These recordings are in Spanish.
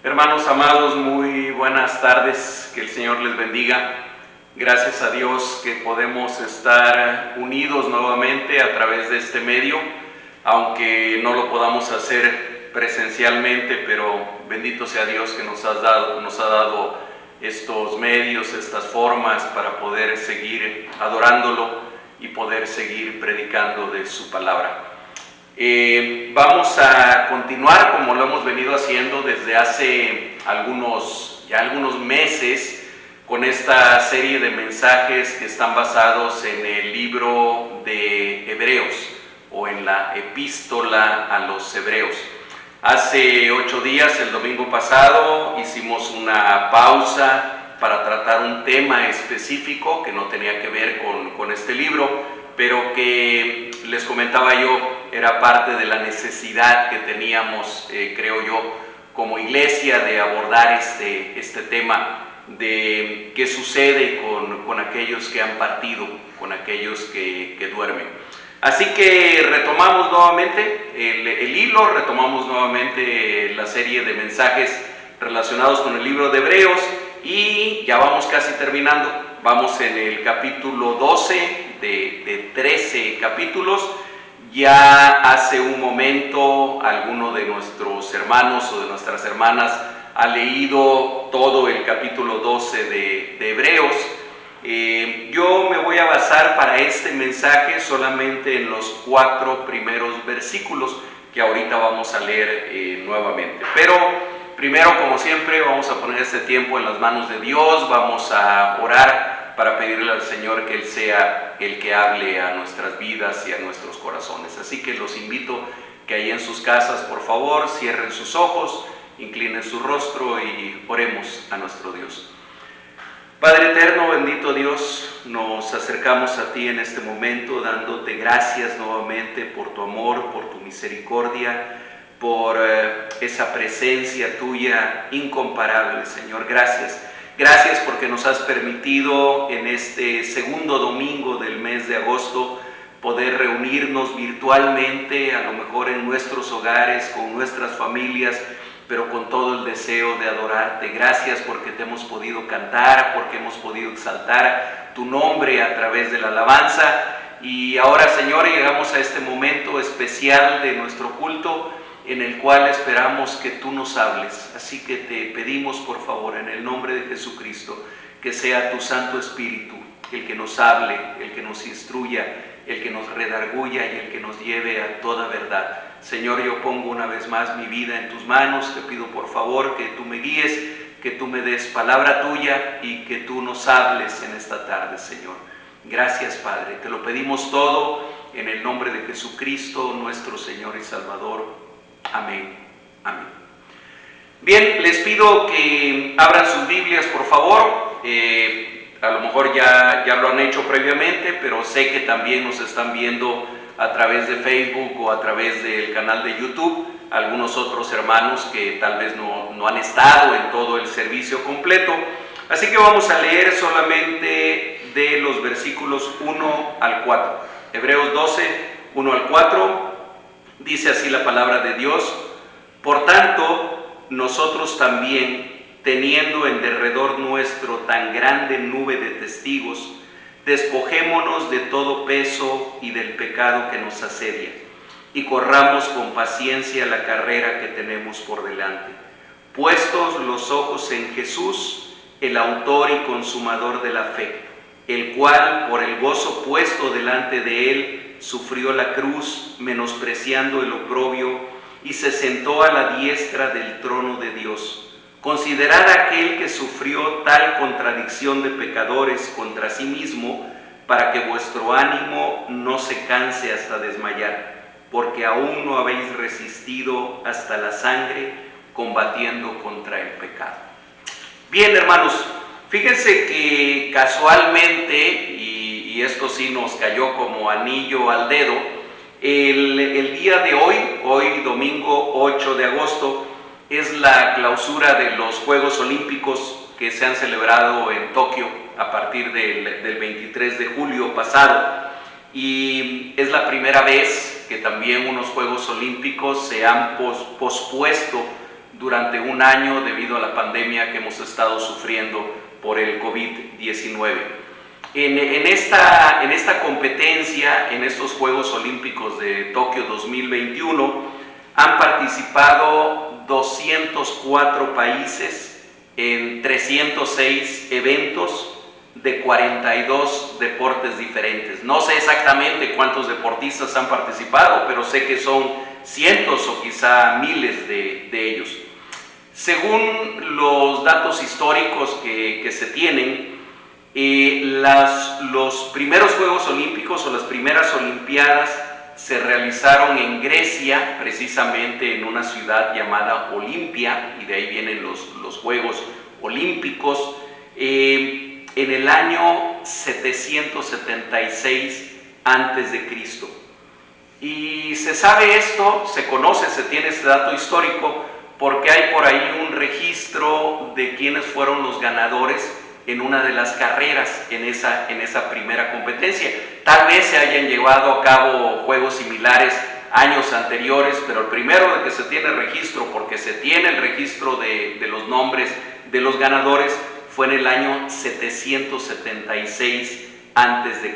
Hermanos amados, muy buenas tardes, que el Señor les bendiga. Gracias a Dios que podemos estar unidos nuevamente a través de este medio, aunque no lo podamos hacer presencialmente, pero bendito sea Dios que nos ha dado estos medios, estas formas para poder seguir adorándolo y poder seguir predicando de su palabra. Vamos a continuar como lo hemos venido haciendo desde hace algunos meses con esta serie de mensajes que están basados en el libro de Hebreos o en la epístola a los Hebreos. Hace 8 días, el domingo pasado, hicimos una pausa para tratar un tema específico que no tenía que ver con este libro, pero que les comentaba yo era parte de la necesidad que teníamos, creo yo, como iglesia de abordar este tema de qué sucede con aquellos que han partido, con aquellos que duermen. Así que retomamos nuevamente el hilo, retomamos nuevamente la serie de mensajes relacionados con el libro de Hebreos y ya vamos casi terminando. Vamos en el capítulo 12 de 13 capítulos. Ya hace un momento alguno de nuestros hermanos o de nuestras hermanas ha leído todo el capítulo 12 de Hebreos. Yo me voy a basar para este mensaje solamente en los 4 primeros versículos que ahorita vamos a leer nuevamente. Pero primero, como siempre, vamos a poner este tiempo en las manos de Dios, vamos a orar para pedirle al Señor que Él sea el que hable a nuestras vidas y a nuestros corazones. Así que los invito que ahí en sus casas, por favor, cierren sus ojos, inclinen su rostro y oremos a nuestro Dios. Padre eterno, bendito Dios, nos acercamos a ti en este momento dándote gracias nuevamente por tu amor, por tu misericordia, por esa presencia tuya incomparable, Señor. Gracias. Gracias porque nos has permitido en este segundo domingo del mes de agosto poder reunirnos virtualmente, a lo mejor en nuestros hogares, con nuestras familias, pero con todo el deseo de adorarte. Gracias porque te hemos podido cantar, porque hemos podido exaltar tu nombre a través de la alabanza. Y ahora, Señor, llegamos a este momento especial de nuestro culto en el cual esperamos que tú nos hables. Así que te pedimos, por favor, en el nombre de Jesucristo, que sea tu Santo Espíritu el que nos hable, el que nos instruya, el que nos redarguya y el que nos lleve a toda verdad. Señor, yo pongo una vez más mi vida en tus manos, te pido por favor que tú me guíes, que tú me des palabra tuya y que tú nos hables en esta tarde, Señor. Gracias, Padre, te lo pedimos todo en el nombre de Jesucristo, nuestro Señor y Salvador. Amén. Amén. Bien, les pido que abran sus Biblias, por favor. A lo mejor ya lo han hecho previamente, pero sé que también nos están viendo a través de Facebook o a través del canal de YouTube, algunos otros hermanos que tal vez no han estado en todo el servicio completo. Así que vamos a leer solamente de los versículos 1 al 4. Hebreos 12, 1 al 4, dice así la palabra de Dios: por tanto, nosotros también, teniendo en derredor nuestro tan grande nube de testigos, despojémonos de todo peso y del pecado que nos asedia, y corramos con paciencia la carrera que tenemos por delante, puestos los ojos en Jesús, el autor y consumador de la fe, el cual, por el gozo puesto delante de él, sufrió la cruz, menospreciando el oprobio, y se sentó a la diestra del trono de Dios. Considerad a aquel que sufrió tal contradicción de pecadores contra sí mismo, para que vuestro ánimo no se canse hasta desmayar, porque aún no habéis resistido hasta la sangre, combatiendo contra el pecado. Bien, hermanos, fíjense que casualmente, y esto sí nos cayó como anillo al dedo, el día de hoy domingo 8 de agosto, es la clausura de los Juegos Olímpicos que se han celebrado en Tokio a partir del 23 de julio pasado. Y es la primera vez que también unos Juegos Olímpicos se han pospuesto durante un año debido a la pandemia que hemos estado sufriendo por el COVID-19. En esta competencia, en estos Juegos Olímpicos de Tokio 2021, han participado 204 países en 306 eventos de 42 deportes diferentes. No sé exactamente cuántos deportistas han participado, pero sé que son cientos o quizá miles de ellos. Según los datos históricos que se tienen, los primeros Juegos Olímpicos o las primeras Olimpiadas se realizaron en Grecia, precisamente en una ciudad llamada Olimpia, y de ahí vienen los Juegos Olímpicos, en el año 776 a.C. Y se sabe esto, se conoce, se tiene este dato histórico, porque hay por ahí un registro de quiénes fueron los ganadores en una de las carreras en esa primera competencia. Tal vez se hayan llevado a cabo juegos similares años anteriores, pero el primero de que se tiene registro, porque se tiene el registro de los nombres de los ganadores, fue en el año 776 a.C.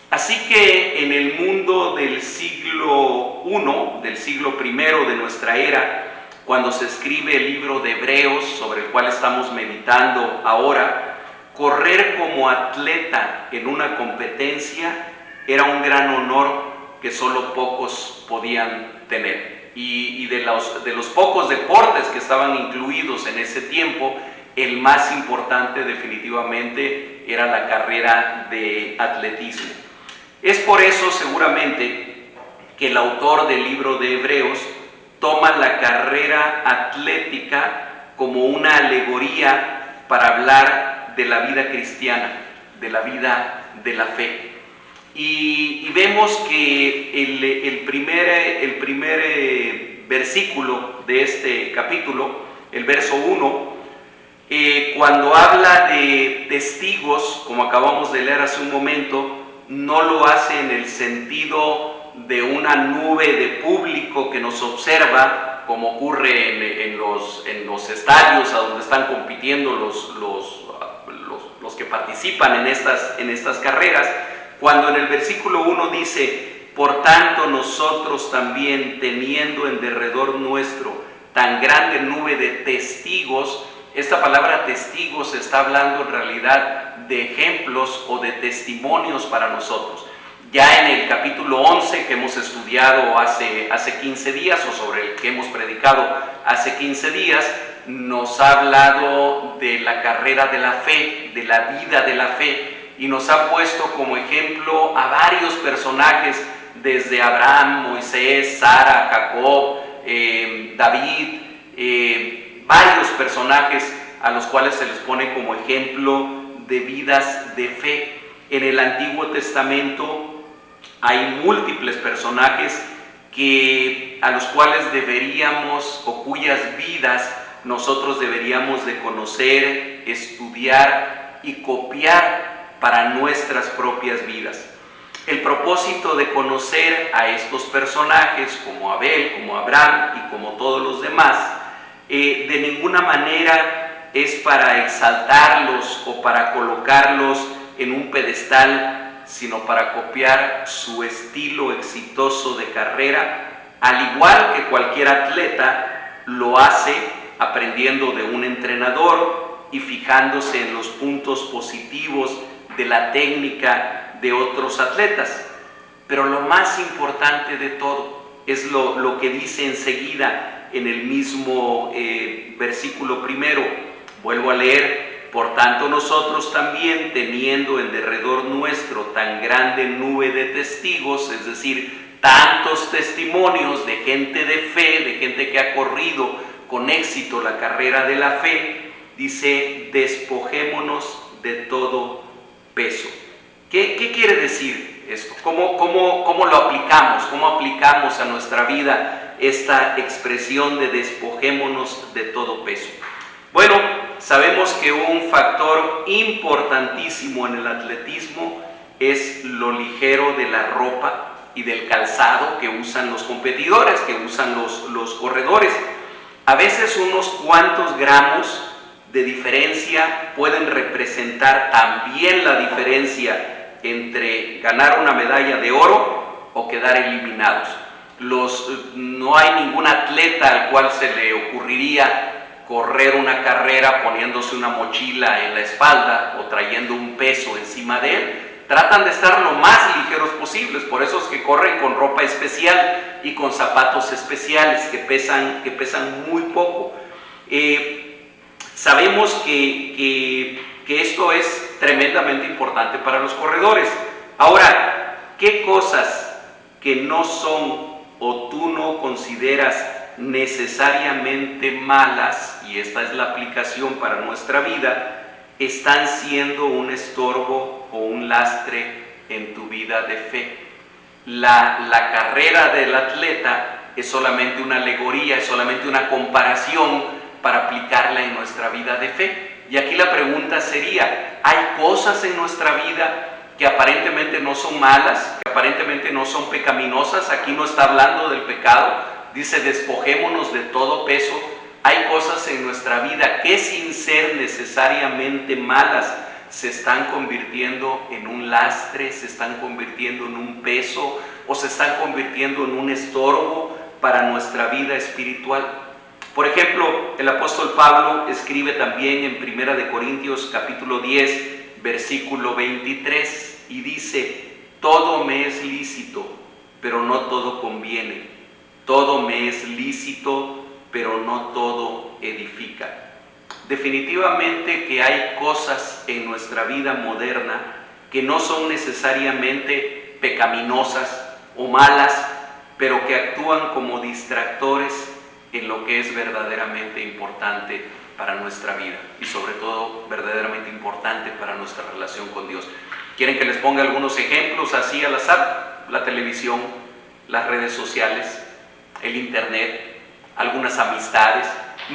Así que en el mundo del siglo I, del siglo I de nuestra era, cuando se escribe el libro de Hebreos, sobre el cual estamos meditando ahora, correr como atleta en una competencia era un gran honor que solo pocos podían tener. Y de los pocos deportes que estaban incluidos en ese tiempo, el más importante definitivamente era la carrera de atletismo. Es por eso seguramente que el autor del libro de Hebreos toma la carrera atlética como una alegoría para hablar de la vida cristiana, de la vida de la fe. Y vemos que el primer versículo de este capítulo, el verso 1, cuando habla de testigos, como acabamos de leer hace un momento, no lo hace en el sentido de una nube de público que nos observa, como ocurre en los estadios a donde están compitiendo los que participan en estas carreras, cuando en el versículo 1 dice: por tanto nosotros también, teniendo en derredor nuestro tan grande nube de testigos. Esta palabra testigos está hablando en realidad de ejemplos o de testimonios para nosotros. Ya en el capítulo 11 que hemos estudiado hace 15 días, o sobre el que hemos predicado hace 15 días, nos ha hablado de la carrera de la fe, de la vida de la fe, y nos ha puesto como ejemplo a varios personajes, desde Abraham, Moisés, Sara, Jacob, David, varios personajes a los cuales se les pone como ejemplo de vidas de fe. En el Antiguo Testamento hay múltiples personajes a los cuales deberíamos, o cuyas vidas nosotros deberíamos de conocer, estudiar y copiar para nuestras propias vidas. El propósito de conocer a estos personajes, como Abel, como Abraham y como todos los demás, de ninguna manera es para exaltarlos o para colocarlos en un pedestal, sino para copiar su estilo exitoso de carrera, al igual que cualquier atleta lo hace aprendiendo de un entrenador y fijándose en los puntos positivos de la técnica de otros atletas. Pero lo más importante de todo es lo que dice enseguida en el mismo versículo primero. Vuelvo a leer: por tanto nosotros también, teniendo en derredor nuestro tan grande nube de testigos, es decir, tantos testimonios de gente de fe, de gente que ha corrido con éxito la carrera de la fe, dice: despojémonos de todo peso. ¿Qué quiere decir esto? ¿Cómo lo aplicamos? ¿Cómo aplicamos a nuestra vida esta expresión de despojémonos de todo peso? Bueno, sabemos que un factor importantísimo en el atletismo es lo ligero de la ropa y del calzado que usan los competidores, que usan los corredores. A veces unos cuantos gramos de diferencia pueden representar también la diferencia entre ganar una medalla de oro o quedar eliminados. No hay ningún atleta al cual se le ocurriría correr una carrera poniéndose una mochila en la espalda o trayendo un peso encima de él. Tratan de estar lo más ligeros posibles, por eso es que corren con ropa especial y con zapatos especiales que pesan muy poco. Sabemos que esto es tremendamente importante para los corredores. Ahora, ¿qué cosas que no son o tú no consideras necesariamente malas, y esta es la aplicación para nuestra vida, están siendo un estorbo o un lastre en tu vida de fe? La carrera del atleta es solamente una alegoría, es solamente una comparación para aplicarla en nuestra vida de fe. Y aquí la pregunta sería, ¿hay cosas en nuestra vida que aparentemente no son malas, que aparentemente no son pecaminosas? Aquí no está hablando del pecado, dice despojémonos de todo peso. Hay cosas en nuestra vida que sin ser necesariamente malas se están convirtiendo en un lastre, se están convirtiendo en un peso o se están convirtiendo en un estorbo para nuestra vida espiritual. Por ejemplo, el apóstol Pablo escribe también en 1 Corintios capítulo 10, versículo 23, y dice: todo me es lícito, pero no todo conviene. Todo me es lícito, pero no todo edifica. Definitivamente que hay cosas en nuestra vida moderna que no son necesariamente pecaminosas o malas, pero que actúan como distractores en lo que es verdaderamente importante para nuestra vida y sobre todo verdaderamente importante para nuestra relación con Dios. ¿Quieren que les ponga algunos ejemplos así al azar? La televisión, las redes sociales, el internet, algunas amistades.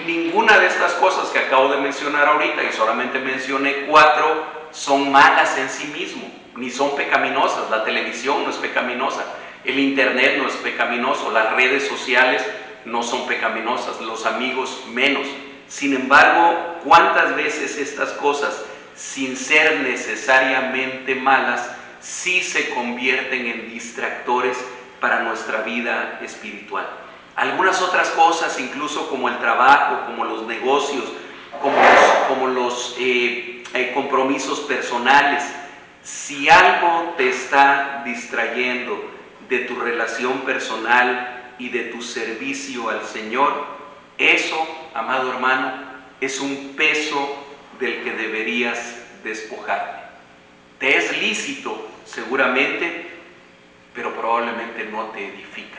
Ninguna de estas cosas que acabo de mencionar ahorita, y solamente mencioné 4, son malas en sí mismo, ni son pecaminosas. La televisión no es pecaminosa, el internet no es pecaminoso, las redes sociales no son pecaminosas, los amigos menos. Sin embargo, ¿cuántas veces estas cosas, sin ser necesariamente malas, sí se convierten en distractores para nuestra vida espiritual? Algunas otras cosas, incluso como el trabajo, como los negocios, como los compromisos personales, si algo te está distrayendo de tu relación personal y de tu servicio al Señor, eso, amado hermano, es un peso del que deberías despojarte. Te es lícito, seguramente, pero probablemente no te edifica.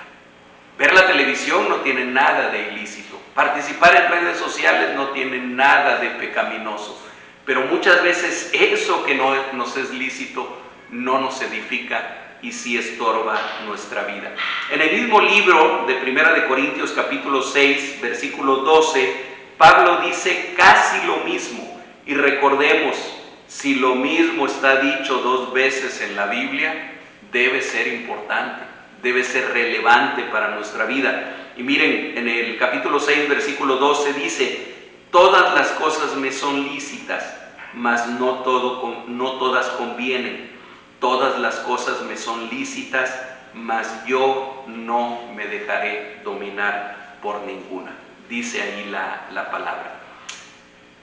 Ver la televisión no tiene nada de ilícito. Participar en redes sociales no tiene nada de pecaminoso. Pero muchas veces eso que no nos es lícito no nos edifica y sí estorba nuestra vida. En el mismo libro de 1 Corintios capítulo 6, versículo 12, Pablo dice casi lo mismo. Y recordemos, si lo mismo está dicho 2 veces en la Biblia, debe ser importante, debe ser relevante para nuestra vida. Y miren, en el capítulo 6, versículo 12 dice: todas las cosas me son lícitas, mas no todas convienen. Todas las cosas me son lícitas, mas yo no me dejaré dominar por ninguna. Dice ahí la palabra.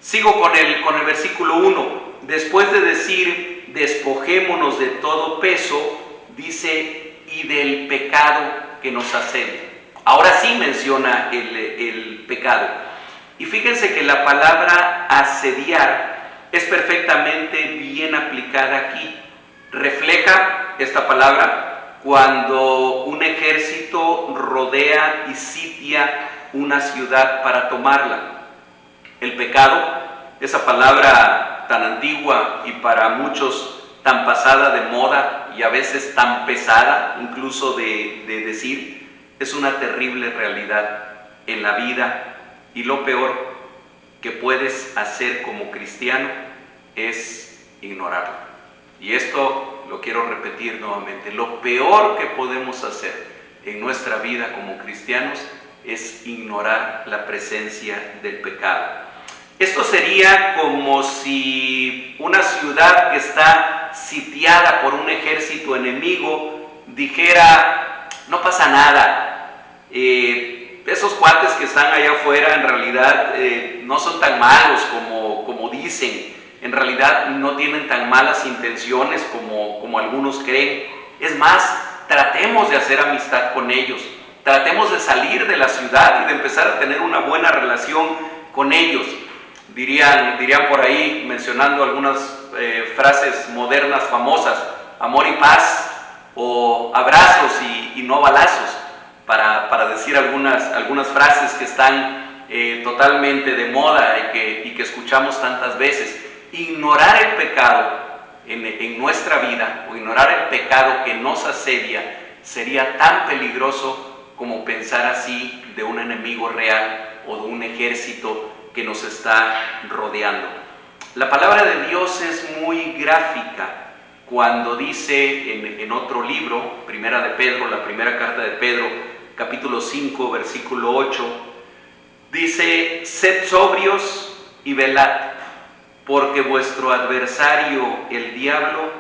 Sigo con el versículo 1. Después de decir despojémonos de todo peso, dice: y del pecado que nos asedia. Ahora sí menciona el pecado. Y fíjense que la palabra asediar es perfectamente bien aplicada aquí. Refleja esta palabra cuando un ejército rodea y sitia una ciudad para tomarla. El pecado, esa palabra tan antigua y para muchos tan pasada de moda y a veces tan pesada incluso de decir, es una terrible realidad en la vida, y lo peor que puedes hacer como cristiano es ignorarlo. Y esto lo quiero repetir nuevamente: lo peor que podemos hacer en nuestra vida como cristianos es ignorar la presencia del pecado. Esto sería como si una ciudad que está sitiada por un ejército enemigo dijera: no pasa nada, esos cuates que están allá afuera en realidad no son tan malos como dicen, en realidad no tienen tan malas intenciones como algunos creen. Es más, tratemos de hacer amistad con ellos, tratemos de salir de la ciudad y de empezar a tener una buena relación con ellos. Dirían por ahí, mencionando algunas frases modernas famosas: amor y paz, o abrazos y no balazos, para decir algunas frases que están totalmente de moda y que escuchamos tantas veces. Ignorar el pecado en nuestra vida, o ignorar el pecado que nos asedia, sería tan peligroso como pensar así de un enemigo real o de un ejército que nos está rodeando. La palabra de Dios es muy gráfica cuando dice en otro libro, Primera de Pedro, la primera carta de Pedro, capítulo 5, versículo 8, dice: sed sobrios y velad, porque vuestro adversario, el diablo,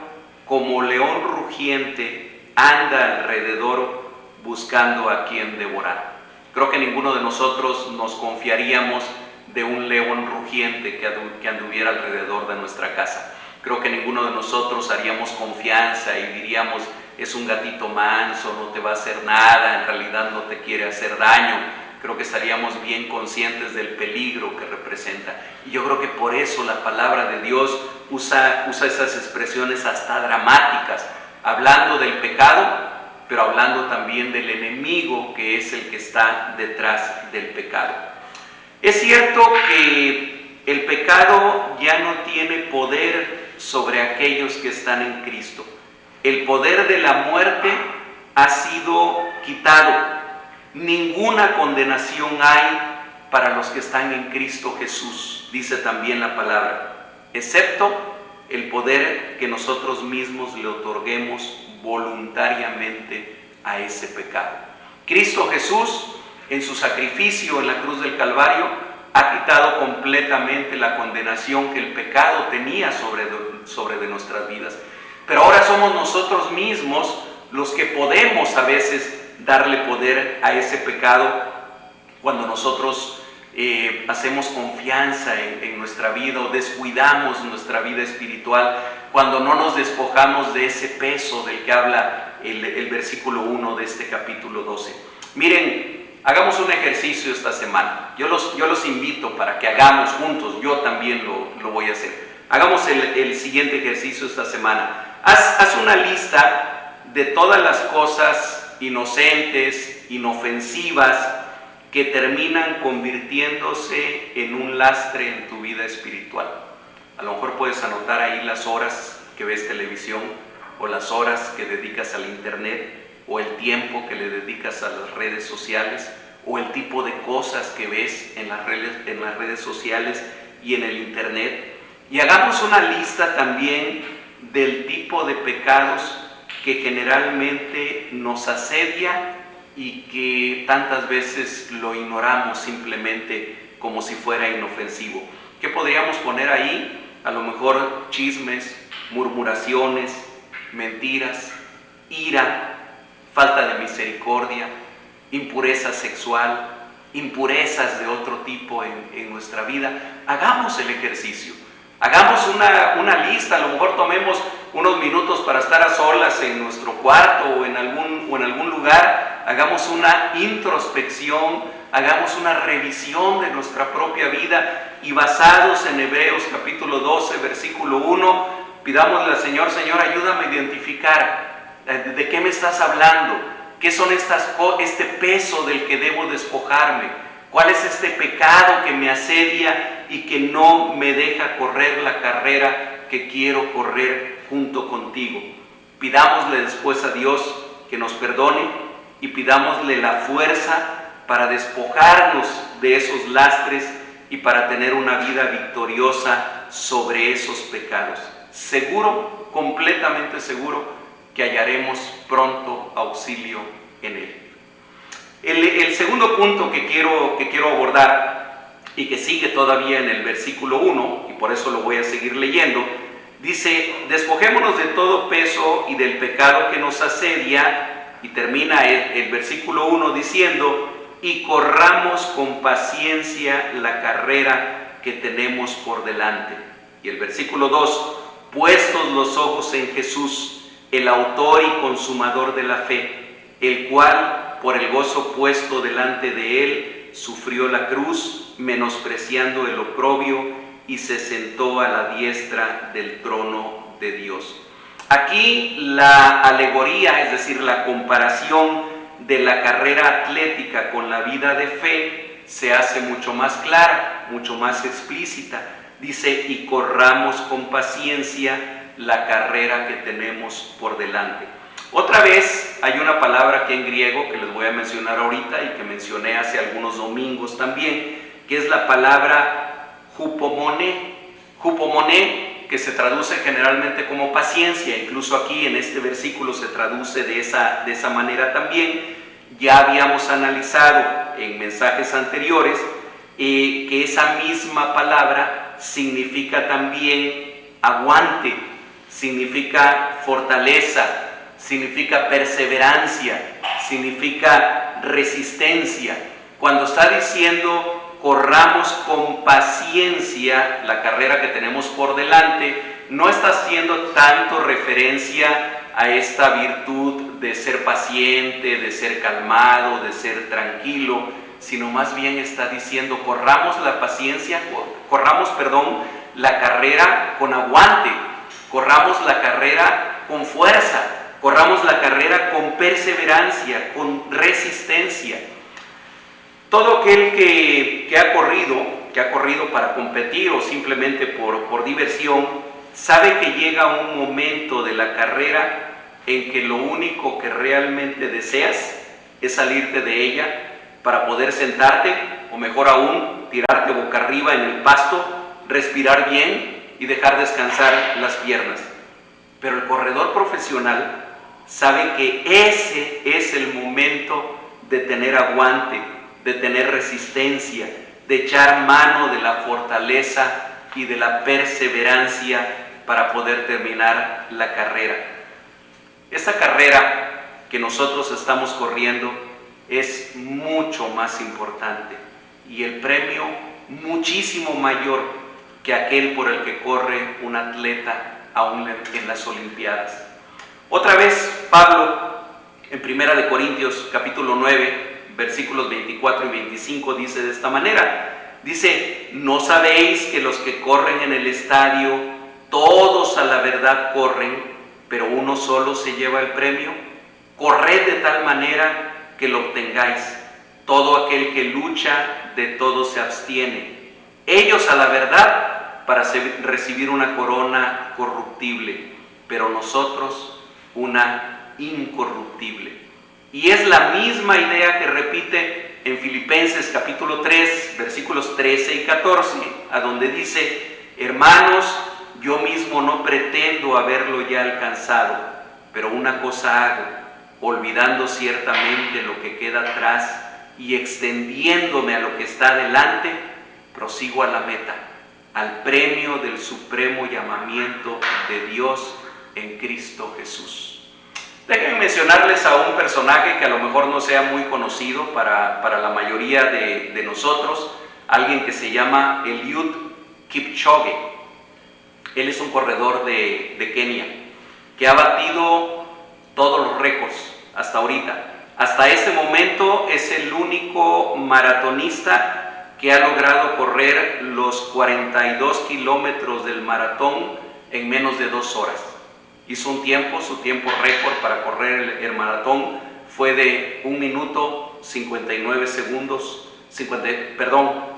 como león rugiente, anda alrededor buscando a quien devorar. Creo que ninguno de nosotros nos confiaríamos de un león rugiente que anduviera alrededor de nuestra casa. Creo que ninguno de nosotros haríamos confianza y diríamos: es un gatito manso, no te va a hacer nada, en realidad no te quiere hacer daño. Creo que estaríamos bien conscientes del peligro que representa. Y yo creo que por eso la palabra de Dios usa esas expresiones hasta dramáticas, hablando del pecado, pero hablando también del enemigo que es el que está detrás del pecado. Es cierto que el pecado ya no tiene poder sobre aquellos que están en Cristo. El poder de la muerte ha sido quitado. Ninguna condenación hay para los que están en Cristo Jesús, dice también la palabra, excepto el poder que nosotros mismos le otorguemos voluntariamente a ese pecado. Cristo Jesús, en su sacrificio en la cruz del Calvario, ha quitado completamente la condenación que el pecado tenía sobre de nuestras vidas. Pero ahora somos nosotros mismos los que podemos a veces darle poder a ese pecado cuando nosotros hacemos confianza en nuestra vida, o descuidamos nuestra vida espiritual, cuando no nos despojamos de ese peso del que habla el versículo 1 de este capítulo 12. Miren, hagamos un ejercicio esta semana. Yo los invito para que hagamos juntos, yo también lo voy a hacer. Hagamos el siguiente ejercicio esta semana. Haz una lista de todas las cosas inocentes, inofensivas, que terminan convirtiéndose en un lastre en tu vida espiritual. A lo mejor puedes anotar ahí las horas que ves televisión, o las horas que dedicas al internet, o el tiempo que le dedicas a las redes sociales, o el tipo de cosas que ves en las redes sociales y en el internet. Y hagamos una lista también del tipo de pecados que generalmente nos asedia y que tantas veces lo ignoramos simplemente como si fuera inofensivo. ¿Qué podríamos poner ahí? A lo mejor chismes, murmuraciones, mentiras, ira, falta de misericordia, impureza sexual, impurezas de otro tipo en nuestra vida. Hagamos el ejercicio. Hagamos una lista, a lo mejor tomemos unos minutos para estar a solas en nuestro cuarto o en algún lugar. Hagamos una introspección, hagamos una revisión de nuestra propia vida, y basados en Hebreos capítulo 12, versículo 1, pidámosle al Señor: Señor, ayúdame a identificar de qué me estás hablando, qué son este peso del que debo despojarme. ¿Cuál es este pecado que me asedia y que no me deja correr la carrera que quiero correr junto contigo? Pidámosle después a Dios que nos perdone, y pidámosle la fuerza para despojarnos de esos lastres y para tener una vida victoriosa sobre esos pecados. Seguro, completamente seguro, que hallaremos pronto auxilio en Él. El segundo punto que quiero abordar y que sigue todavía en el versículo 1, y por eso lo voy a seguir leyendo, dice: despojémonos de todo peso y del pecado que nos asedia, y termina el versículo 1 diciendo: y corramos con paciencia la carrera que tenemos por delante. Y el versículo 2: puestos los ojos en Jesús, el autor y consumador de la fe, el cual, por el gozo puesto delante de él, sufrió la cruz, menospreciando el oprobio, y se sentó a la diestra del trono de Dios. Aquí la alegoría, es decir, la comparación de la carrera atlética con la vida de fe, se hace mucho más clara, mucho más explícita. Dice: y corramos con paciencia la carrera que tenemos por delante. Otra vez hay una palabra aquí en griego que les voy a mencionar ahorita y que mencioné hace algunos domingos también, que es la palabra hupomone. Hupomone, que se traduce generalmente como paciencia, incluso aquí en este versículo se traduce de esa manera también. Ya habíamos analizado en mensajes anteriores que esa misma palabra significa también aguante, significa fortaleza, significa perseverancia, significa resistencia. Cuando está diciendo corramos con paciencia la carrera que tenemos por delante, no está haciendo tanto referencia a esta virtud de ser paciente, de ser calmado, de ser tranquilo, sino más bien está diciendo corramos la carrera con aguante, corramos la carrera con fuerza, corramos la carrera con perseverancia, con resistencia. Todo aquel que ha corrido para competir o simplemente por diversión, sabe que llega un momento de la carrera en que lo único que realmente deseas es salirte de ella para poder sentarte, o mejor aún, tirarte boca arriba en el pasto, respirar bien y dejar descansar las piernas. Pero el corredor profesional sabe que ese es el momento de tener aguante, de tener resistencia, de echar mano de la fortaleza y de la perseverancia para poder terminar la carrera. Esa carrera que nosotros estamos corriendo es mucho más importante y el premio muchísimo mayor que aquel por el que corre un atleta aún en las Olimpiadas. Otra vez Pablo en 1 Corintios capítulo 9 versículos 24 y 25 dice de esta manera, dice: ¿no sabéis que los que corren en el estadio, todos a la verdad corren, pero uno solo se lleva el premio? Corred de tal manera que lo obtengáis. Todo aquel que lucha, de todo se abstiene. Ellos a la verdad para recibir una corona corruptible, pero nosotros una incorruptible. Y es la misma idea que repite en Filipenses capítulo 3, versículos 13 y 14, a donde dice: hermanos, yo mismo no pretendo haberlo ya alcanzado, pero una cosa hago, olvidando ciertamente lo que queda atrás y extendiéndome a lo que está delante, prosigo a la meta, al premio del supremo llamamiento de Dios en Cristo Jesús. Déjenme mencionarles a un personaje que a lo mejor no sea muy conocido para la mayoría de nosotros, alguien que se llama Eliud Kipchoge. Él es un corredor de Kenia, que ha batido todos los récords hasta ahorita. Hasta este momento es el único maratonista que ha logrado correr los 42 kilómetros del maratón en menos de 2 horas. Hizo su tiempo récord para correr el maratón fue de 1 minuto 59 segundos,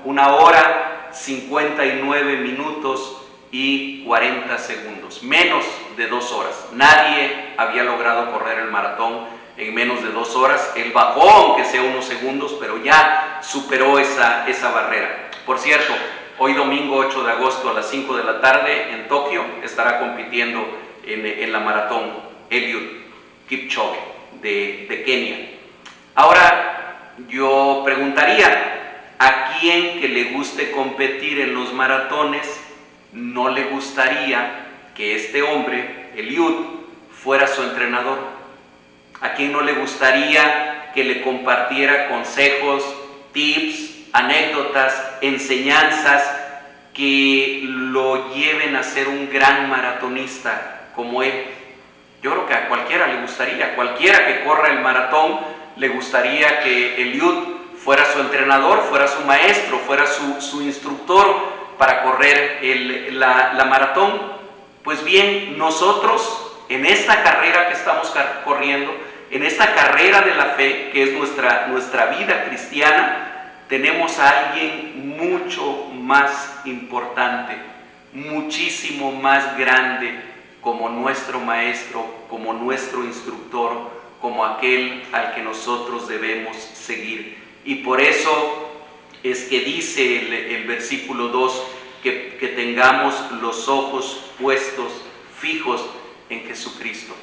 1 hora 59 minutos y 40 segundos, menos de 2 horas. Nadie había logrado correr el maratón en menos de 2 horas. Él bajó, aunque sea unos segundos, pero ya superó esa barrera. Por cierto, hoy domingo 8 de agosto a las 5 de la tarde en Tokio estará compitiendo en la maratón Eliud Kipchoge de Kenia. Ahora, yo Uno preguntaría, ¿a quién que le guste competir en los maratones no le gustaría que este hombre, Eliud, fuera su entrenador? ¿A quién no le gustaría que le compartiera consejos, tips, anécdotas, enseñanzas que lo lleven a ser un gran maratonista como él? Yo creo que a cualquiera le gustaría, a cualquiera que corra el maratón le gustaría que Eliud fuera su entrenador, fuera su maestro, fuera su instructor para correr la maratón. Pues bien, nosotros en esta carrera que estamos corriendo, en esta carrera de la fe, que es nuestra vida cristiana, tenemos a alguien mucho más importante, muchísimo más grande, como nuestro maestro, como nuestro instructor, como aquel al que nosotros debemos seguir. Y por eso es que dice el versículo 2, que tengamos los ojos puestos, fijos en Jesucristo,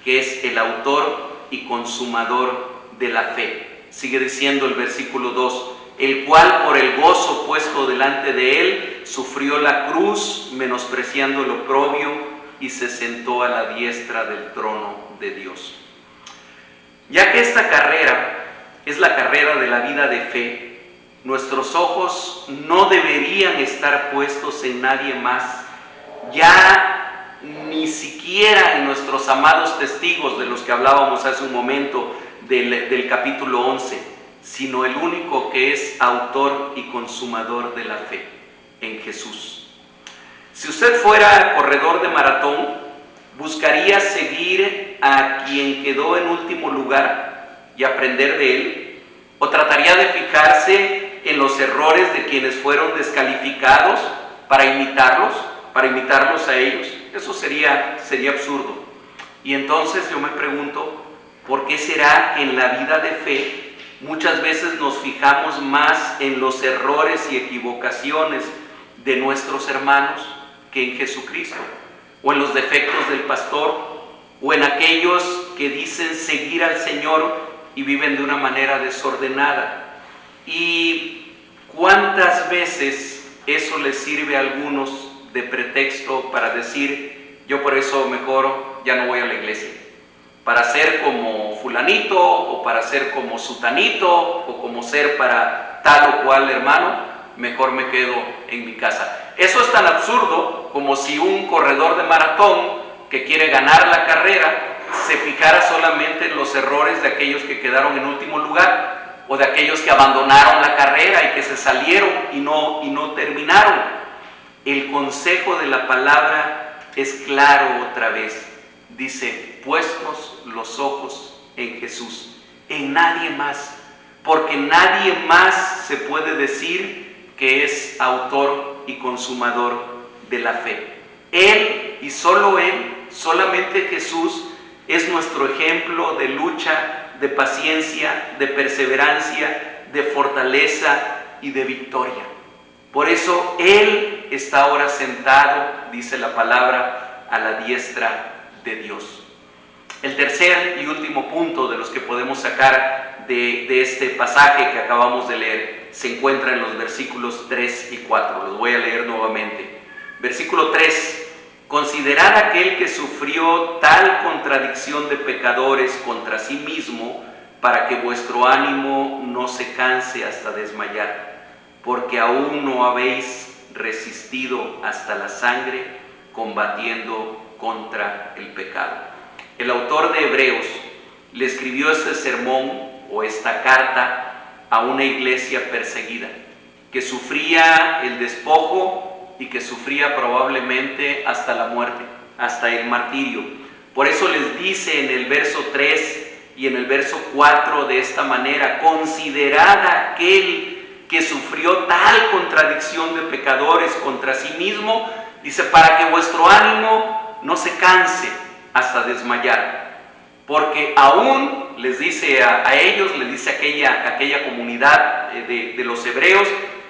que es el autor y consumador de la fe. Sigue diciendo el versículo 2, el cual por el gozo puesto delante de él sufrió la cruz, menospreciando el oprobio, y se sentó a la diestra del trono de Dios. Ya que esta carrera es la carrera de la vida de fe, nuestros ojos no deberían estar puestos en nadie más, ya ni siquiera en nuestros amados testigos de los que hablábamos hace un momento del capítulo 11, sino el único que es autor y consumador de la fe, en Jesús. Si usted fuera corredor de maratón, buscaría seguir a quien quedó en último lugar y aprender de él, o trataría de fijarse en los errores de quienes fueron descalificados para imitarlos a ellos. Eso sería absurdo. Y entonces yo me pregunto, ¿por qué será que en la vida de fe muchas veces nos fijamos más en los errores y equivocaciones de nuestros hermanos que en Jesucristo? O en los defectos del pastor, o en aquellos que dicen seguir al Señor y viven de una manera desordenada. ¿Y cuántas veces eso les sirve a algunos de pretexto para decir, yo por eso mejor ya no voy a la iglesia? Para ser como fulanito, o para ser como sutanito, o como ser para tal o cual hermano, mejor me quedo en mi casa. Eso es tan absurdo como si un corredor de maratón que quiere ganar la carrera se fijara solamente en los errores de aquellos que quedaron en último lugar, o de aquellos que abandonaron la carrera y que se salieron y no terminaron. El consejo de la palabra es claro otra vez. Dice, puestos los ojos en Jesús, en nadie más, porque nadie más se puede decir que es autor y consumador de la fe. Él y solo Él, solamente Jesús, es nuestro ejemplo de lucha, de paciencia, de perseverancia, de fortaleza y de victoria. Por eso Él está ahora sentado, dice la palabra, a la diestra de Dios. El tercer y último punto de los que podemos sacar de este pasaje que acabamos de leer se encuentra en los versículos 3 y 4. Los voy a leer nuevamente. Versículo 3. Considerad aquel que sufrió tal contradicción de pecadores contra sí mismo, para que vuestro ánimo no se canse hasta desmayar, porque aún no habéis resistido hasta la sangre, combatiendo contra el pecado. El autor de Hebreos le escribió este sermón o esta carta a una iglesia perseguida, que sufría el despojo y que sufría probablemente hasta la muerte, hasta el martirio. Por eso les dice en el verso 3 y en el verso 4 de esta manera: considerad a aquel que sufrió tal contradicción de pecadores contra sí mismo, dice, para que vuestro ánimo no se canse hasta desmayar. Porque aún, les dice a ellos, les dice a aquella comunidad de los hebreos,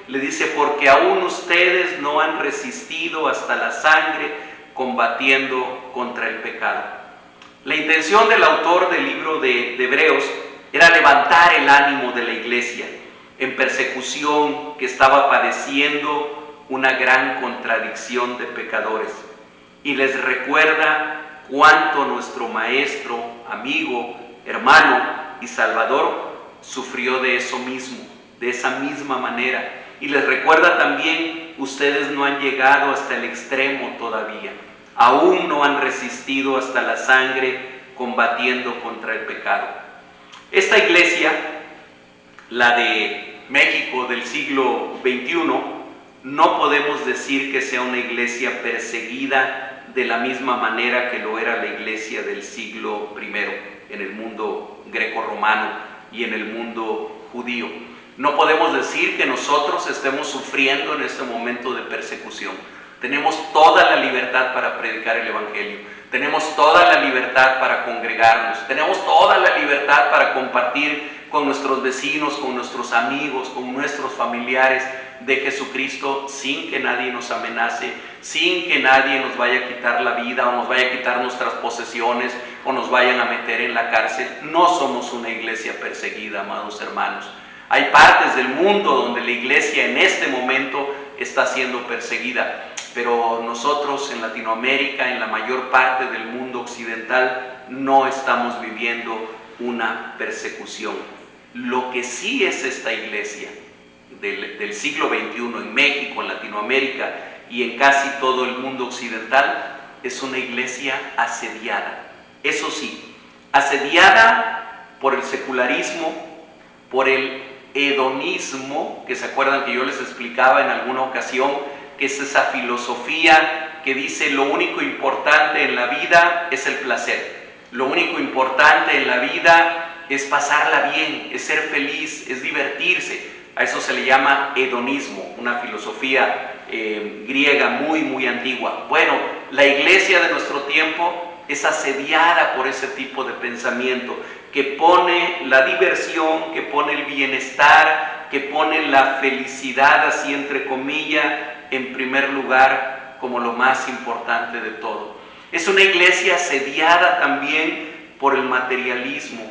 le dice, porque aún ustedes no han resistido hasta la sangre combatiendo contra el pecado. La intención del autor del libro de Hebreos era levantar el ánimo de la iglesia, en persecución, que estaba padeciendo una gran contradicción de pecadores. Y les recuerda cuánto nuestro Maestro, amigo, hermano y Salvador sufrió de eso mismo, de esa misma manera. Y les recuerda también, ustedes no han llegado hasta el extremo todavía, aún no han resistido hasta la sangre combatiendo contra el pecado. Esta iglesia, la de México del siglo XXI, no podemos decir que sea una iglesia perseguida de la misma manera que lo era la iglesia del siglo I en el mundo grecorromano y en el mundo judío. No podemos decir que nosotros estemos sufriendo en este momento de persecución. Tenemos toda la libertad para predicar el Evangelio. Tenemos toda la libertad para congregarnos. Tenemos toda la libertad para compartir con nuestros vecinos, con nuestros amigos, con nuestros familiares de Jesucristo, sin que nadie nos amenace, sin que nadie nos vaya a quitar la vida o nos vaya a quitar nuestras posesiones o nos vayan a meter en la cárcel. No somos una iglesia perseguida, amados hermanos. Hay partes del mundo donde la iglesia en este momento está siendo perseguida, pero nosotros en Latinoamérica, en la mayor parte del mundo occidental, no estamos viviendo una persecución. Lo que sí es esta iglesia del siglo XXI en México, en Latinoamérica y en casi todo el mundo occidental, es una iglesia asediada. Eso sí, asediada por el secularismo, por el hedonismo, que se acuerdan que yo les explicaba en alguna ocasión, que es esa filosofía que dice lo único importante en la vida es el placer. Lo único importante en la vida es pasarla bien, es ser feliz, es divertirse. A eso se le llama hedonismo, una filosofía griega muy antigua. Bueno, la iglesia de nuestro tiempo es asediada por ese tipo de pensamiento que pone la diversión, que pone el bienestar, que pone la felicidad, así entre comillas, en primer lugar como lo más importante de todo. Es una iglesia asediada también por el materialismo,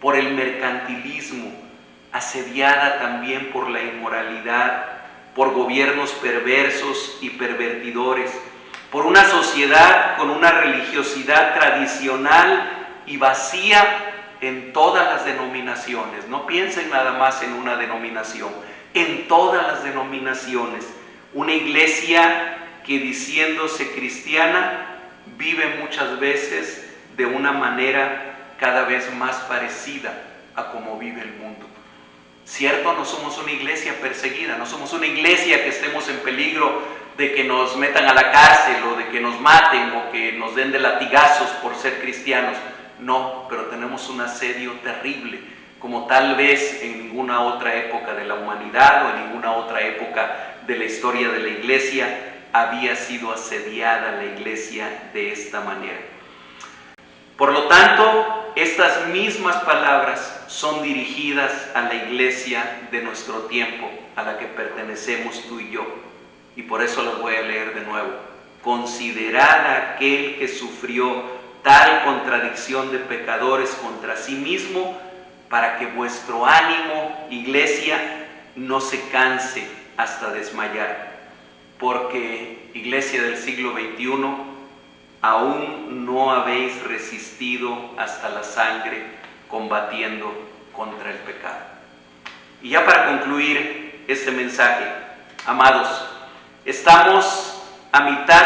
por el mercantilismo, asediada también por la inmoralidad, por gobiernos perversos y pervertidores, por una sociedad con una religiosidad tradicional y vacía en todas las denominaciones. No piensen nada más en una denominación, en todas las denominaciones. Una iglesia que diciéndose cristiana vive muchas veces de una manera cada vez más parecida a como vive el mundo. Cierto, no somos una iglesia perseguida, no somos una iglesia que estemos en peligro de que nos metan a la cárcel o de que nos maten o que nos den de latigazos por ser cristianos. No, pero tenemos un asedio terrible, como tal vez en ninguna otra época de la humanidad o en ninguna otra época de la historia de la iglesia había sido asediada la iglesia de esta manera. Por lo tanto, estas mismas palabras son dirigidas a la iglesia de nuestro tiempo, a la que pertenecemos tú y yo. Y por eso las voy a leer de nuevo. Considerad a aquel que sufrió tal contradicción de pecadores contra sí mismo, para que vuestro ánimo, iglesia, no se canse hasta desmayar. Porque, iglesia del siglo XXI, aún no habéis resistido hasta la sangre combatiendo contra el pecado. Y ya para concluir este mensaje, amados, estamos a mitad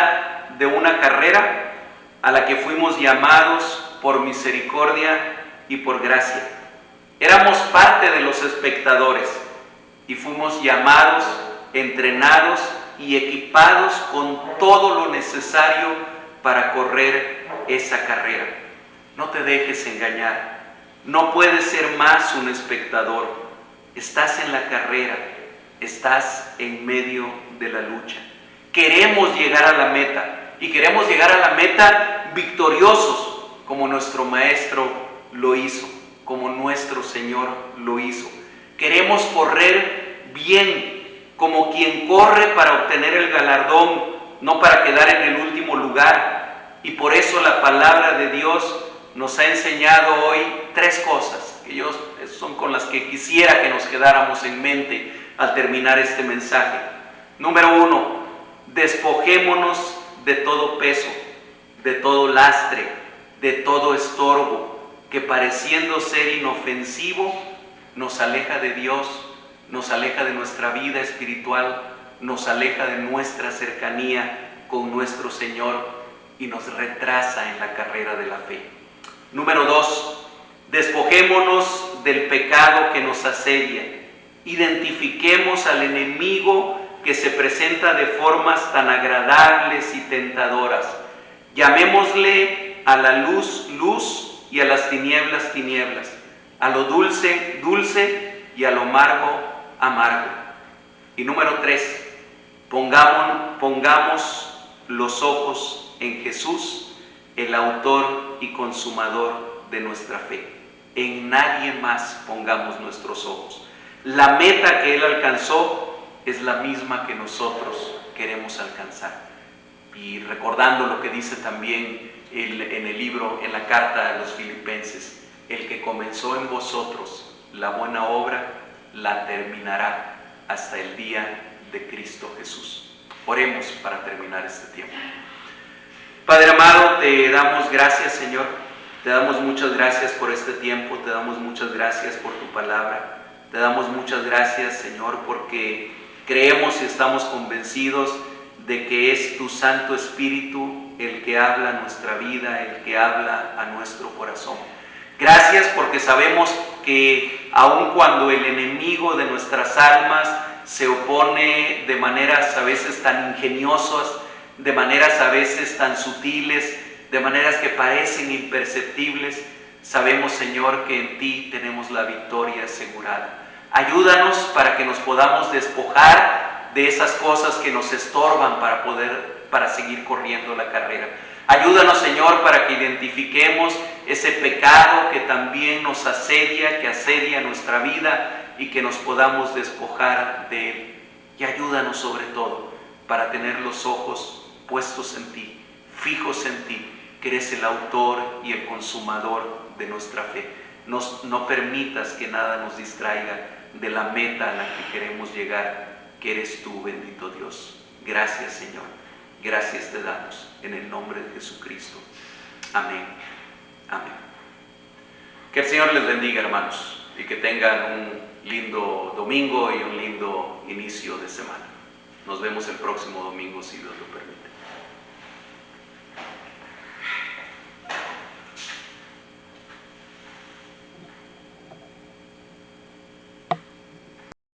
de una carrera a la que fuimos llamados por misericordia y por gracia. Éramos parte de los espectadores y fuimos llamados, entrenados y equipados con todo lo necesario para correr esa carrera. No te dejes engañar. No puedes ser más un espectador. Estás en la carrera, estás en medio de la lucha. Queremos llegar a la meta y queremos llegar a la meta victoriosos, como nuestro Maestro lo hizo, como nuestro Señor lo hizo. Queremos correr bien, como quien corre para obtener el galardón, no para quedar en el último lugar. Y por eso la palabra de Dios nos ha enseñado hoy tres cosas. que son con las que quisiera que nos quedáramos en mente al terminar este mensaje. Número 1, despojémonos de todo peso, de todo lastre, de todo estorbo, que pareciendo ser inofensivo, nos aleja de Dios, nos aleja de nuestra vida espiritual, nos aleja de nuestra cercanía con nuestro Señor y nos retrasa en la carrera de la fe. Número 2, despojémonos del pecado que nos asedia. Identifiquemos al enemigo que se presenta de formas tan agradables y tentadoras. Llamémosle a la luz, luz, y a las tinieblas, tinieblas. A lo dulce, dulce, y a lo amargo, amargo. Y número 3, pongamos los ojos en Jesús, el autor y consumador de nuestra fe. En nadie más pongamos nuestros ojos. La meta que Él alcanzó es la misma que nosotros queremos alcanzar. Y recordando lo que dice también en el libro, en la carta a los Filipenses, el que comenzó en vosotros la buena obra, la terminará hasta el día de Cristo Jesús. Oremos para terminar este tiempo. Padre amado, te damos gracias, Señor. Te damos muchas gracias por este tiempo, te damos muchas gracias por tu palabra. Te damos muchas gracias, Señor, porque creemos y estamos convencidos de que es tu Santo Espíritu el que habla a nuestra vida, el que habla a nuestro corazón. Gracias porque sabemos que aun cuando el enemigo de nuestras almas se opone de maneras a veces tan ingeniosas, de maneras a veces tan sutiles, de maneras que parecen imperceptibles, sabemos, Señor, que en ti tenemos la victoria asegurada. Ayúdanos para que nos podamos despojar de esas cosas que nos estorban para seguir corriendo la carrera. Ayúdanos, Señor, para que identifiquemos ese pecado que también nos asedia, que asedia nuestra vida, y que nos podamos despojar de él. Y ayúdanos sobre todo para tener los ojos puestos en ti, fijos en ti, que eres el autor y el consumador de nuestra fe. No permitas que nada nos distraiga de la meta a la que queremos llegar, que eres tú, bendito Dios. Gracias, Señor. Gracias te damos en el nombre de Jesucristo. Amén. Amén. Que el Señor les bendiga, hermanos, y que tengan un lindo domingo y un lindo inicio de semana. Nos vemos el próximo domingo, si Dios lo permite.